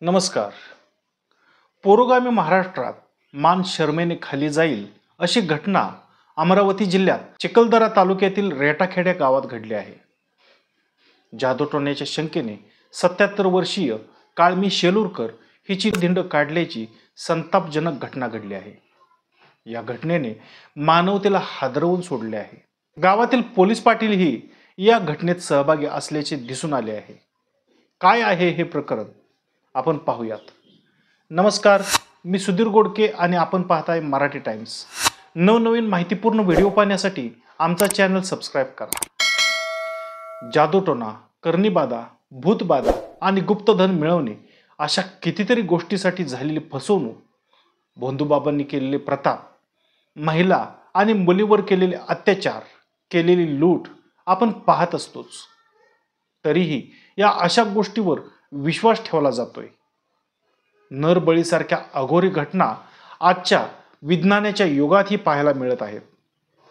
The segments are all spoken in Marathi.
नमस्कार. पुरोगामी महाराष्ट्रात मान शरमेने खाली जाईल अशी घटना अमरावती जिल्ह्यात चिखलदरा तालुक्यातील रेटाखेड्या गावात घडली आहे. जादूटोण्याच्या शंकेने 77 वर्षीय काळमी शेलूरकर हिची धिंड काढल्याची संतापजनक घटना घडली आहे. या घटनेने मानवतेला हादरवून सोडले आहे. गावातील पोलीस पाटीलही या घटनेत सहभागी असल्याचे दिसून आले आहे. काय आहे हे प्रकरण आपण पाहूयात. नमस्कार, मी सुधीर गोडके आणि आपण पाहताय मराठी टाइम्स. नवनवीन माहितीपूर्ण व्हिडिओ पाहण्यासाठी आमचा चॅनल सबस्क्राईब करा. जादूटोणा, करणीबाधा, भूतबाधा आणि गुप्तधन मिळवणे अशा कितीतरी गोष्टीसाठी झालेली फसवणूक, भोंदूबाबांनी केलेले प्रताप, महिला आणि मुलीवर केलेले अत्याचार, केलेली लूट आपण पाहत असतोच. तरीही या अशा गोष्टीवर विश्वास ठेवला जातोय. नरबळीसारख्या अघोरी घटना आजच्या विज्ञानाच्या युगातही पाहायला मिळत आहेत.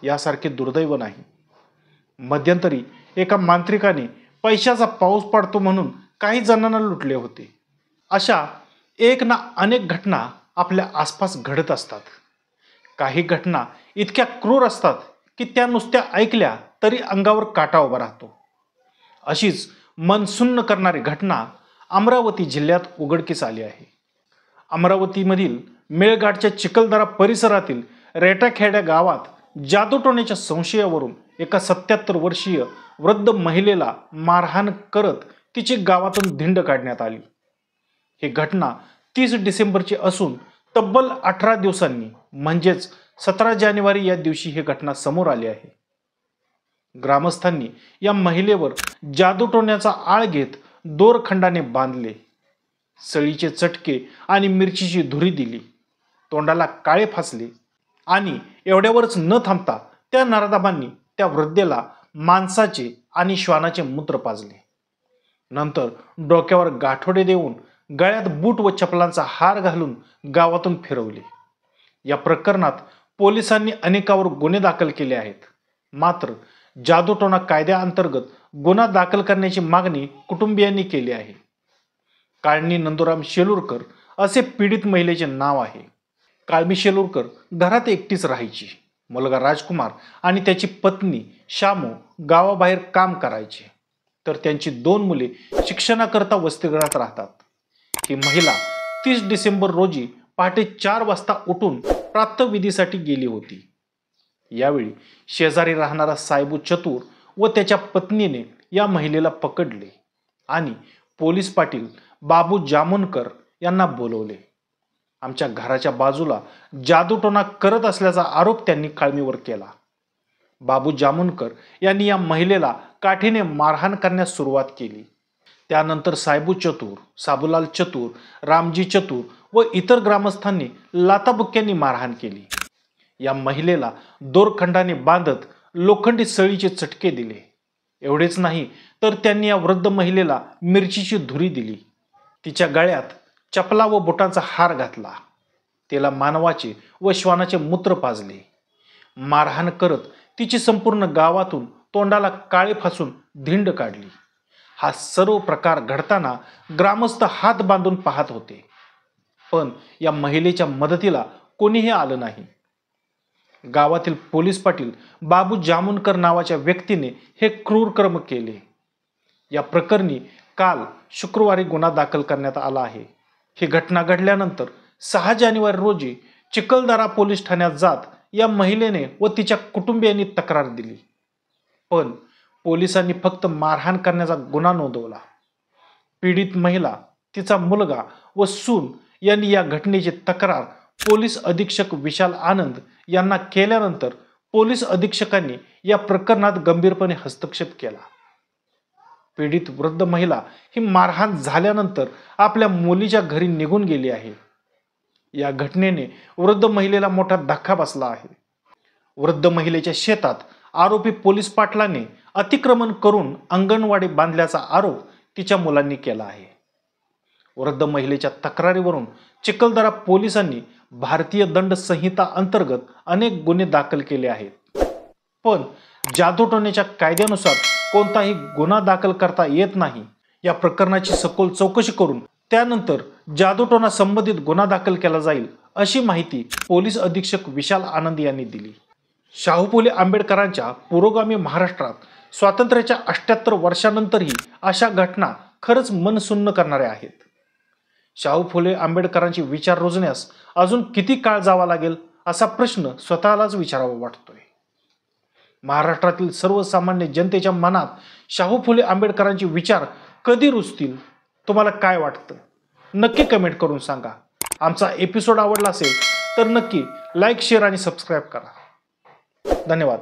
यासारखे दुर्दैव नाही. मध्यंतरी एका मांत्रिकाने पैशाचा पाऊस पडतो म्हणून काही जणांना लुटले होते. अशा एक ना अनेक घटना आपल्या आसपास घडत असतात. काही घटना इतक्या क्रूर असतात की त्या नुसत्या ऐकल्या तरी अंगावर काटा उभा राहतो. अशीच मन सुन्न करणारी घटना अमरावती जिल्ह्यात उघडकीस आली आहे. अमरावतीमधील मेळघाटच्या चिखलदरा परिसरातील रेटाखेड्या गावात जादूटोण्याच्या संशयावरून एका 77 वर्षीय वृद्ध महिलेला मारहाण करत तिची गावातून धिंड काढण्यात आली. ही घटना 30 डिसेंबरची असून तब्बल 18 दिवसांनी म्हणजेच 17 जानेवारी या दिवशी ही घटना समोर आली आहे. ग्रामस्थांनी या महिलेवर जादूटोण्याचा आळ घेत दोरखंडाने बांधले, सळीचे चटके आणि मिरचीची धुरी दिली, तोंडाला काळे फासले आणि एवढ्यावरच न थांबता त्या नराधमांनी त्या वृद्धेला मांसाचे आणि श्वानाचे मूत्र पाजले. नंतर डोक्यावर गाठोडे देऊन गळ्यात बूट व चपलांचा हार घालून गावातून फिरवले. या प्रकरणात पोलिसांनी अनेकावर गुन्हे दाखल केले आहेत. मात्र जादूटोणा कायद्याअंतर्गत गुन्हा दाखल करण्याची मागणी कुटुंबियांनी केली आहे. काळणी नंदुराम शेलूरकर असे पीडित महिलेचे नाव आहे. काळमी शेलूरकर घरात एकटीच राहायची. मुलगा राजकुमार आणि त्याची पत्नी शामू गावाबाहेर काम करायचे, तर त्यांची 2 मुले शिक्षणाकरता वसतिगृहात राहतात. ही महिला 30 डिसेंबर रोजी पहाटे 4 वाजता उठून प्रातःविधीसाठी गेली होती. यावेळी शेजारी राहणारा साहेबू चतुर व त्याच्या पत्नीने या महिलेला पकडले आणि पोलीस पाटील बाबू जामुनकर यांना बोलवले. आमच्या घराच्या बाजूला जादूटोणा करत असल्याचा आरोप त्यांनी काळमीवर केला. बाबू जामुनकर यांनी या महिलेला काठीने मारहाण करण्यास सुरुवात केली. त्यानंतर साहेबू चतुर, साबूलाल चतुर, रामजी चतुर व इतर ग्रामस्थांनी लाथाबुक्क्यांनी मारहाण केली. या महिलेला दोरखंडाने बांधत लोखंडी सळीचे चटके दिले. एवढेच नाही तर त्यांनी या वृद्ध महिलेला मिरचीची धुरी दिली. तिच्या गळ्यात चपला व बुटांचा हार घातला. तिला मानवाचे व श्वानाचे मूत्र पाजले. मारहाण करत तिची संपूर्ण गावातून तोंडाला काळे फासून धिंड काढली. हा सर्व प्रकार घडताना ग्रामस्थ हात बांधून पाहत होते, पण या महिलेच्या मदतीला कोणीही आलं नाही. गावातील पोलीस पाटील बाबू जामुनकर नावाच्या व्यक्तीने हे क्रूर कर्म केले. या प्रकरणी काल शुक्रवारी गुन्हा दाखल करण्यात आला आहे. ही घटना घडल्यानंतर 6 जानेवारी रोजी चिखलदरा पोलीस ठाण्यात जात या महिलेने व तिच्या कुटुंबियांनी तक्रार दिली, पण पोलिसांनी फक्त मारहाण करण्याचा गुन्हा नोंदवला. पीडित महिला, तिचा मुलगा व सून यांनी या घटनेची तक्रार पोलीस अधीक्षक विशाल आनंद यांना केल्यानंतर पोलीस अधीक्षकांनी या प्रकरणात गंभीरपणे हस्तक्षेप केला. पीडित वृद्ध महिला ही मारहाण झाल्यानंतर आपल्या मुलीच्या घरी निघून गेली आहे. या घटनेने वृद्ध महिलेला मोठा धक्का बसला आहे. वृद्ध महिलेच्या शेतात आरोपी पोलीस पाटलाने अतिक्रमण करून अंगणवाडी बांधल्याचा आरोप तिच्या मुलांनी केला आहे. वृद्ध महिलेच्या तक्रारीवरून चिखलदरा पोलिसांनी भारतीय दंड संहिता अंतर्गत अनेक गुन्हे दाखल केले आहेत, पण जादूटोण्याच्या कायद्यानुसार कोणताही गुन्हा दाखल करता येत नाही. या प्रकरणाची सखोल चौकशी करून त्यानंतर जादूटोणा संबंधित गुन्हा दाखल केला जाईल अशी माहिती पोलीस अधीक्षक विशाल आनंद यांनी दिली. शाहू फुले आंबेडकरांच्या पुरोगामी महाराष्ट्रात स्वातंत्र्याच्या 78 वर्षानंतरही अशा घटना खरंच मन सुन्न करणाऱ्या आहेत. शाहू फुले आंबेडकरांचे विचार रुजण्यास अजून किती काळ जावा लागेल असा प्रश्न स्वतःलाच विचारावा वाटतोय. महाराष्ट्रातील सर्वसामान्य जनतेच्या मनात शाहू फुले आंबेडकरांचे विचार कधी रुजतील? तुम्हाला काय वाटतं? नक्की कमेंट करून सांगा. आमचा एपिसोड आवडला असेल तर नक्की लाईक, शेअर आणि सबस्क्राईब करा. धन्यवाद.